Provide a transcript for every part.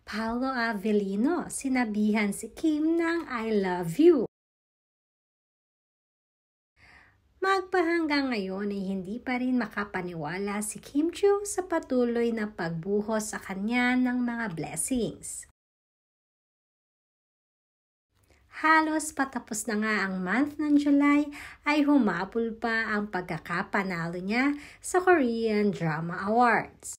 Paolo Avellino, sinabihan si Kim ng I love you. Magpahanggang ngayon ay hindi pa rin makapaniwala si Kim Chiu sa patuloy na pagbuhos sa kanya ng mga blessings. Halos patapos na nga ang month ng July ay humabol pa ang pagkakapanalo niya sa Korean Drama Awards.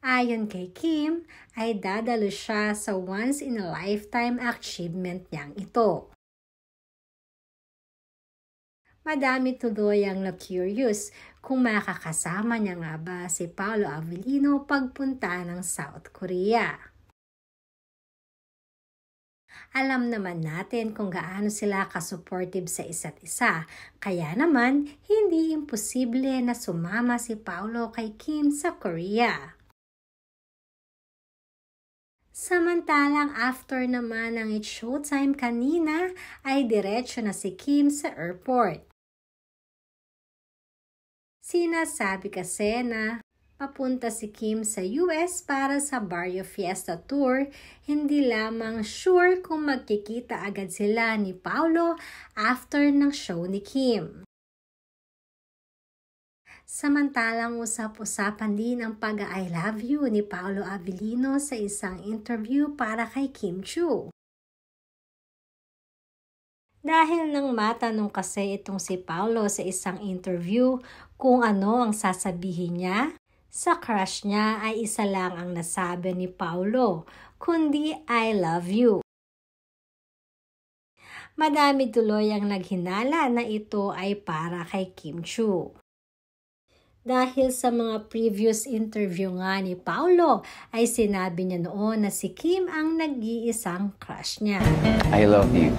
Ayon kay Kim, ay dadalo siya sa once-in-a-lifetime achievement niyang ito. Madami tuloy ang na-curious kung makakasama niya nga ba si Paolo Avellino pagpunta ng South Korea. Alam naman natin kung gaano sila ka-supportive sa isa't isa, kaya naman hindi imposible na sumama si Paolo kay Kim sa Korea. Samantalang after naman ng It's Showtime kanina ay diretso na si Kim sa airport. Sinasabi kasi na papunta si Kim sa US para sa Barrio Fiesta Tour, hindi lamang sure kung magkikita agad sila ni Paolo after ng show ni Kim. Samantalang usap-usapan din ang pag-I love you ni Paolo Avellino sa isang interview para kay Kim Chiu. Dahil nang matanong kasi itong si Paolo sa isang interview kung ano ang sasabihin niya, sa crush niya ay isa lang ang nasabi ni Paolo, kundi I love you. Madami tuloy ang naghinala na ito ay para kay Kim Chiu. Dahil sa mga previous interview nga ni Paolo, ay sinabi niya noon na si Kim ang nag-iisang crush niya. I love you.